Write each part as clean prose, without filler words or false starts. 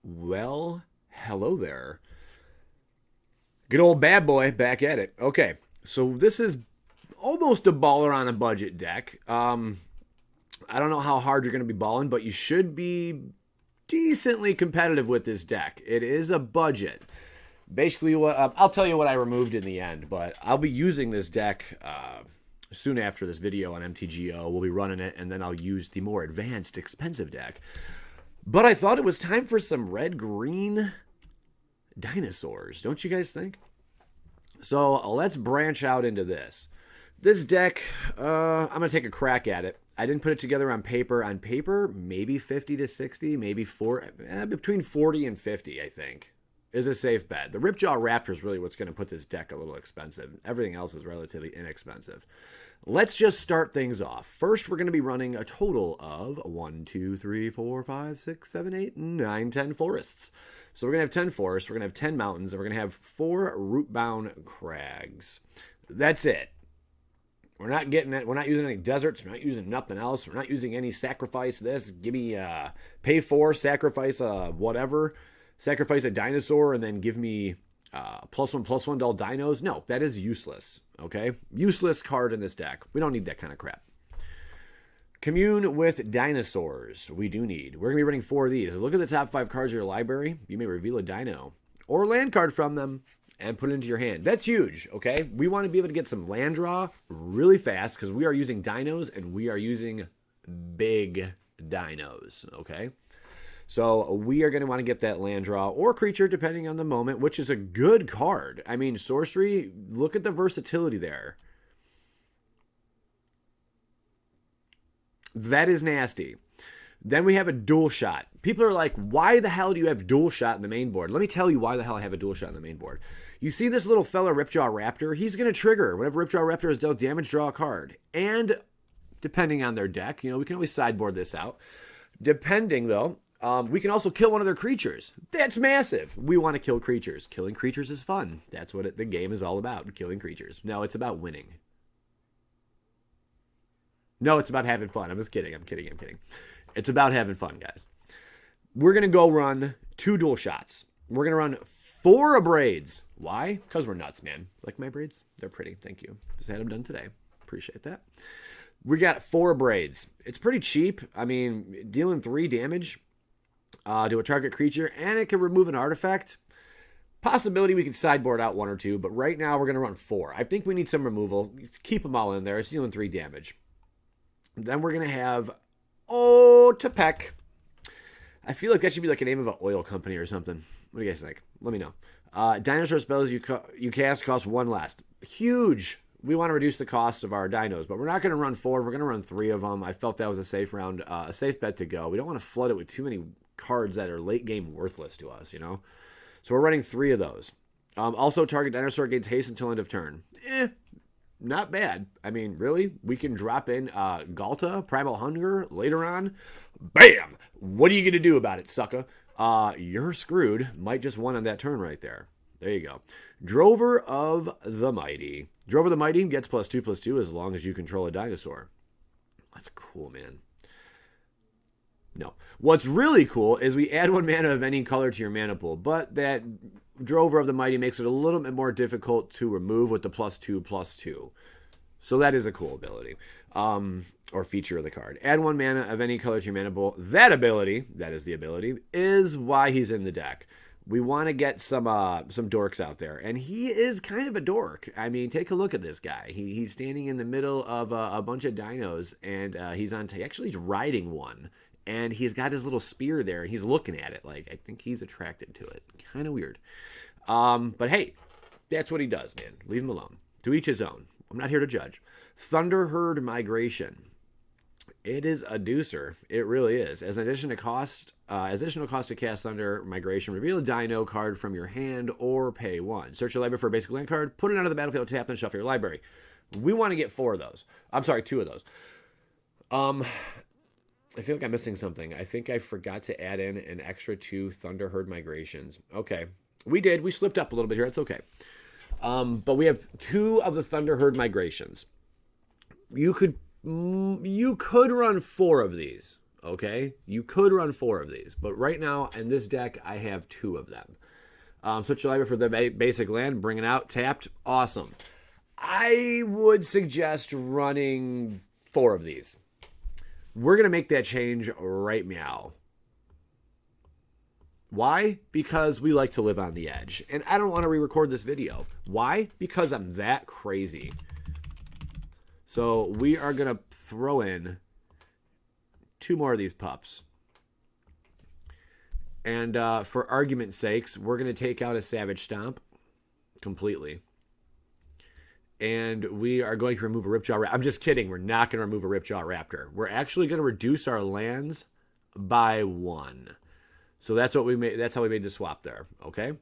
Well, hello there. Good old bad boy back at it. Okay, so this is almost a baller on a budget deck. I don't know how hard you're going to be balling, but you should be decently competitive with this deck. It is a budget. Basically, what I'll tell you what I removed in the end, but I'll be using this deck soon after this video on MTGO. We'll be running it, and then I'll use the more advanced, expensive deck. But I thought it was time for some red-green dinosaurs, don't you guys think? So let's branch out into this. This deck, I'm going to take a crack at it. I didn't put it together on paper. On paper, maybe 50 to 60, maybe between 40 and 50, I think, is a safe bet. The Ripjaw Raptor is really what's going to put this deck a little expensive. Everything else is relatively inexpensive. Let's just start things off. First, we're going to be running a total of 1, 2, 3, 4, 5, 6, 7, 8, 9, 10 forests. So we're going to have 10 forests, we're going to have 10 mountains, and we're going to have 4 root-bound crags. That's it. We're not getting it. We're not using any deserts. We're not using nothing else. We're not using any sacrifice this. Give me pay 4, sacrifice whatever. Sacrifice a dinosaur and then give me +1/+1 to all dinos. No, that is useless. Okay? Useless card in this deck. We don't need that kind of crap. Commune with dinosaurs. We do need. We're going to be running 4 of these. Look at the top 5 cards of your library. You may reveal a dino or land card from them and put it into your hand. That's huge, okay? We want to be able to get some land draw really fast because we are using dinos and we are using big dinos, okay? So we are going to want to get that land draw or creature depending on the moment, which is a good card. I mean, sorcery, look at the versatility there. That is nasty. Then we have a dual shot. People are like, why the hell do you have dual shot in the main board? Let me tell you why the hell I have a dual shot in the main board. You see this little fella, Ripjaw Raptor? He's going to trigger. Whenever Ripjaw Raptor is dealt damage, draw a card. And depending on their deck, we can always sideboard this out. Depending, though, we can also kill one of their creatures. That's massive. We want to kill creatures. Killing creatures is fun. That's what the game is all about, killing creatures. No, it's about winning. No, it's about having fun. I'm just kidding. I'm kidding. It's about having fun, guys. We're going to go run 2 dual shots. We're going to run 4 braids. Why? Because we're nuts, man. Like my braids? They're pretty. Thank you. Just had them done today. Appreciate that. We got 4 braids. It's pretty cheap. I mean, dealing 3 damage to a target creature, and it can remove an artifact. Possibility we could sideboard out 1 or 2, but right now we're going to run 4. I think we need some removal. Keep them all in there. It's dealing 3 damage. Then we're going to have Tepec. I feel like that should be like a name of an oil company or something. What do you guys think? Let me know. Dinosaur spells you cast cost 1 less. Huge. We want to reduce the cost of our dinos, but we're not going to run 4. We're going to run 3 of them. I felt that was a safe round, a safe bet to go. We don't want to flood it with too many cards that are late game worthless to us, So we're running 3 of those. Also, target dinosaur gains haste until end of turn. Not bad. I mean, really? We can drop in Galta, Primal Hunger later on. Bam! What are you going to do about it, sucker? You're screwed. Might just won on that turn right there. There you go. Drover of the Mighty. Drover of the Mighty gets +2/+2 as long as you control a dinosaur. That's cool, man. No. What's really cool is we add 1 mana of any color to your mana pool, but that Drover of the Mighty makes it a little bit more difficult to remove with the +2/+2. So that is a cool ability. Or feature of the card. Add 1 mana of any color to your mana pool. That ability, that is the ability, is why he's in the deck. We want to get some dorks out there. And he is kind of a dork. I mean, take a look at this guy. He's standing in the middle of a bunch of dinos, and he's riding one. And he's got his little spear there, and he's looking at it like, I think he's attracted to it. Kind of weird. But hey, that's what he does, man. Leave him alone. To each his own. I'm not here to judge. Thunderherd Migration. It is a deucer. It really is. As additional cost to cast Thunder Migration, reveal a dino card from your hand or pay 1. Search your library for a basic land card, put it onto the battlefield, tap, and shuffle your library. We want to get 4 of those. I'm sorry, 2 of those. I feel like I'm missing something. I think I forgot to add in an extra 2 Thunderherd Migrations. Okay. We did. We slipped up a little bit here. It's okay. But we have 2 of the Thunderherd Migrations. You could run 4 of these. okay? You could run 4 of these, but right now in this deck, I have 2 of them. Switch your library for the basic land, bring it out, tapped, awesome. I would suggest running 4 of these. We're going to make that change right meow. Why? Because we like to live on the edge. And I don't want to re-record this video. Why? Because I'm that crazy. So we are going to throw in 2 more of these pups. And for argument's sakes, we're going to take out a Savage Stomp completely. And we are going to remove a Ripjaw Raptor. I'm just kidding. We're not going to remove a Ripjaw Raptor. We're actually going to reduce our lands by 1. So that's what we made. That's how we made the swap there. Okay.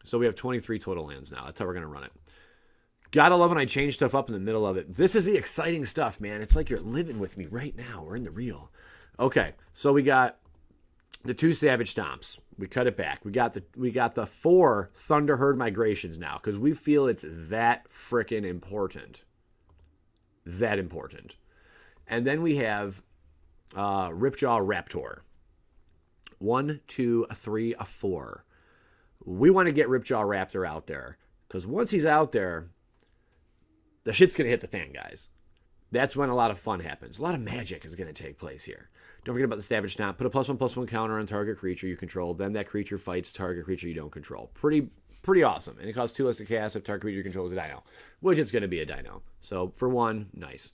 So we have 23 total lands now. That's how we're going to run it. Gotta love when I change stuff up in the middle of it. This is the exciting stuff, man. It's like you're living with me right now. We're in the real. Okay. So we got the 2 Savage Stomps. We cut it back. We got the 4 Thunderherd Migrations now because we feel it's that freaking important. That important. And then we have Ripjaw Raptor. 1, 2, 3, 4. We want to get Ripjaw Raptor out there because once he's out there, the shit's going to hit the fan, guys. That's when a lot of fun happens. A lot of magic is going to take place here. Don't forget about the Savage Stomp. Put a +1/+1 counter on target creature you control. Then that creature fights target creature you don't control. Pretty awesome. And it costs 2 less to cast if target creature you control is a Dino, which it's going to be a Dino. So for 1, nice.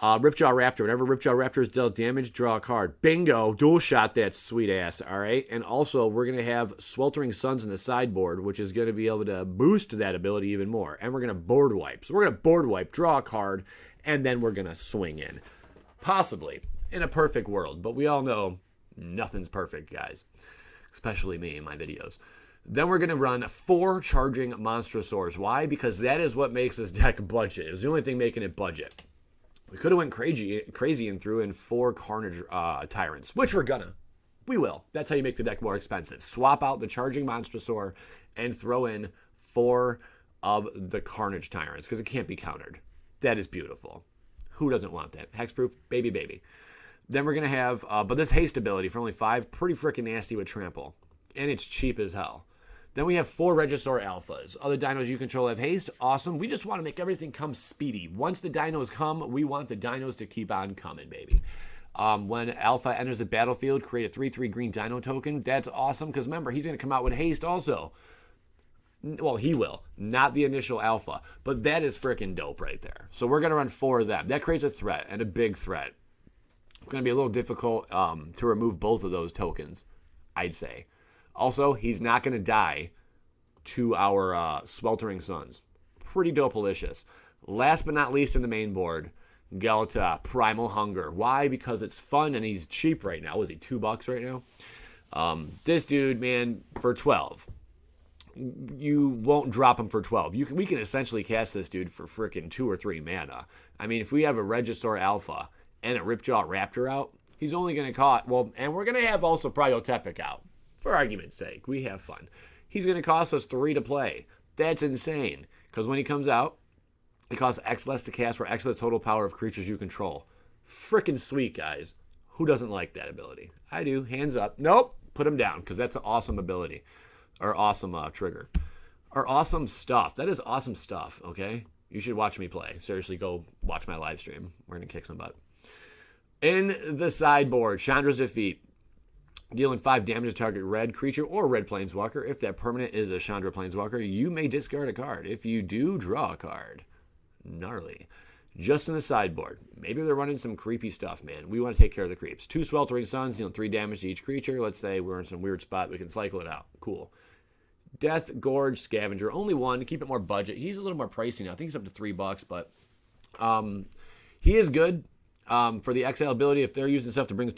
Ripjaw Raptor. Whenever Ripjaw Raptor is dealt damage, draw a card. Bingo. Dual shot that sweet ass. All right. And also, we're going to have Sweltering Suns in the sideboard, which is going to be able to boost that ability even more. And we're going to board wipe. So we're going to board wipe, draw a card, and then we're going to swing in. Possibly in a perfect world. But we all know nothing's perfect, guys. Especially me in my videos. Then we're going to run 4 Charging Monstrosaurs. Why? Because that is what makes this deck budget. It was the only thing making it budget. We could have went crazy and threw in 4 Carnage Tyrants, which we're gonna. We will. That's how you make the deck more expensive. Swap out the Charging Monstrosaur and throw in 4 of the Carnage Tyrants because it can't be countered. That is beautiful. Who doesn't want that? Hexproof, baby, baby. Then we're gonna have, but this haste ability for only 5, pretty freaking nasty with trample, and it's cheap as hell. Then we have 4 Regisaur Alphas. Other dinos you control have haste. Awesome. We just want to make everything come speedy. Once the dinos come, we want the dinos to keep on coming, baby. When Alpha enters the battlefield, create a 3/3 green dino token. That's awesome because remember, he's going to come out with haste also. Well, he will. Not the initial Alpha. But that is freaking dope right there. So we're going to run 4 of them. That creates a threat and a big threat. It's going to be a little difficult to remove both of those tokens, I'd say. Also, he's not going to die to our Sweltering Suns. Pretty dope-alicious. Last but not least in the main board, Galata Primal Hunger. Why? Because it's fun and he's cheap right now. Was he $2 right now? This dude, man, for 12. You won't drop him for 12. We can essentially cast this dude for freaking 2 or 3 mana. I mean, if we have a Regisaur Alpha and a Ripjaw Raptor out, he's only going to cost... Well, and we're going to have also Priotepic out. For argument's sake, we have fun. He's going to cost us 3 to play. That's insane. Because when he comes out, it costs X less to cast for X less total power of creatures you control. Freaking sweet, guys. Who doesn't like that ability? I do. Hands up. Nope. Put him down because that's an awesome ability. Or awesome trigger. Or awesome stuff. That is awesome stuff, okay? You should watch me play. Seriously, go watch my live stream. We're going to kick some butt. In the sideboard, Chandra's Defeat. Dealing 5 damage to target red creature or red planeswalker. If that permanent is a Chandra planeswalker, you may discard a card. If you do, draw a card. Gnarly. Just in the sideboard. Maybe they're running some creepy stuff, man. We want to take care of the creeps. 2 Sweltering Suns, dealing 3 damage to each creature. Let's say we're in some weird spot. We can cycle it out. Cool. Death Gorge Scavenger. Only 1 to keep it more budget. He's a little more pricey now. I think he's up to $3, but he is good. For the exile ability, if they're using stuff to bring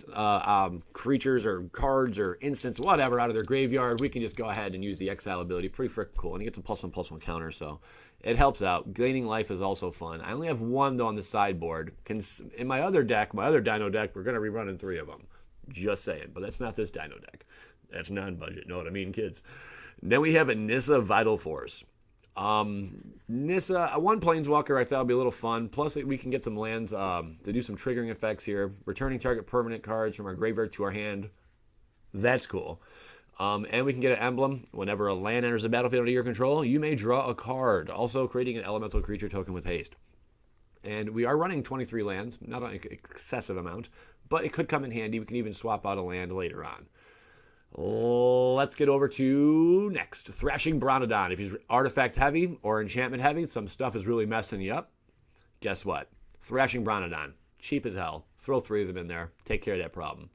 creatures or cards or instants, whatever, out of their graveyard, we can just go ahead and use the exile ability. Pretty freaking cool. And he gets a +1/+1 counter, so it helps out. Gaining life is also fun. I only have 1, though, on the sideboard. In my other deck, my other Dino deck, we're going to be running 3 of them. Just saying. But that's not this Dino deck. That's non-budget. Know what I mean, kids? Then we have a Nissa Vital Force. Nissa, one Planeswalker I thought would be a little fun. Plus, we can get some lands to do some triggering effects here. Returning target permanent cards from our graveyard to our hand. That's cool. And we can get an emblem. Whenever a land enters the battlefield under your control, you may draw a card. Also creating an elemental creature token with haste. And we are running 23 lands, not an excessive amount, but it could come in handy. We can even swap out a land later on. Let's get over to next. Thrashing Bronodon. If he's artifact heavy or enchantment heavy, some stuff is really messing you up. Guess what? Thrashing Bronodon. Cheap as hell. Throw 3 of them in there. Take care of that problem.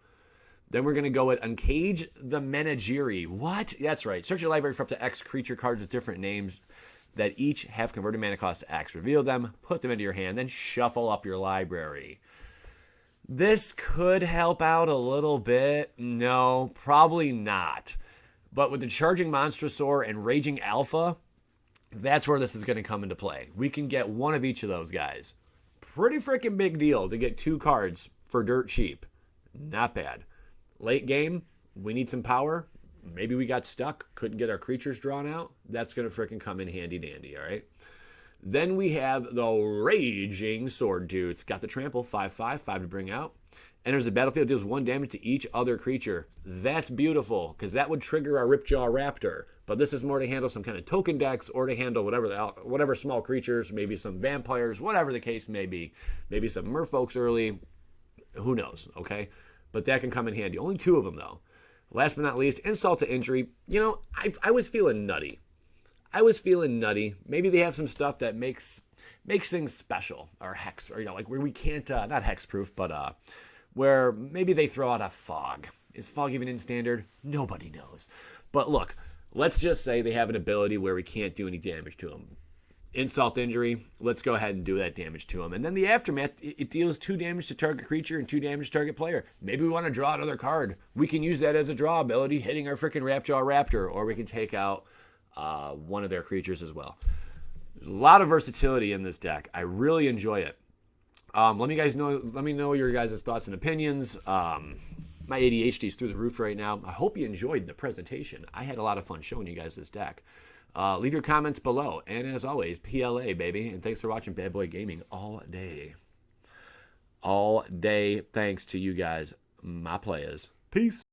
Then we're going to go with Uncage the Menagerie. What? That's right. Search your library for up to X creature cards with different names that each have converted mana cost to X. Reveal them, put them into your hand, then shuffle up your library. This could help out a little bit. No, probably not. But with the Charging Monstrosaur and Raging Alpha, that's where this is going to come into play. We can get one of each of those guys. Pretty freaking big deal to get 2 cards for dirt cheap. Not bad. Late game, we need some power. Maybe we got stuck, couldn't get our creatures drawn out. That's going to freaking come in handy dandy, all right? Then we have the Raging Sword Tooth. Got the trample, 5/5, 5 to bring out. Enters the battlefield, deals 1 damage to each other creature. That's beautiful, because that would trigger our Ripjaw Raptor. But this is more to handle some kind of token decks or to handle whatever small creatures, maybe some vampires, whatever the case may be. Maybe some merfolks early. Who knows, okay? But that can come in handy. Only 2 of them, though. Last but not least, Insult to Injury. You know, I was feeling nutty. Maybe they have some stuff that makes things special, or hex, or like where we can't, not hexproof, but where maybe they throw out a fog. Is fog even in standard? Nobody knows. But look, let's just say they have an ability where we can't do any damage to them. Insult Injury, let's go ahead and do that damage to them. And then the Aftermath, it deals 2 damage to target creature and 2 damage to target player. Maybe we want to draw another card. We can use that as a draw ability, hitting our freaking Rapjaw Raptor, or we can take out one of their creatures as well. There's a lot of versatility in this deck. I really enjoy it. Let me know your guys' thoughts and opinions. My ADHD is through the roof right now. I hope you enjoyed the presentation. I had a lot of fun showing you guys this deck. Leave your comments below. And as always, PLA, baby. And thanks for watching Bad Boy Gaming all day. All day. Thanks to you guys, my players. Peace.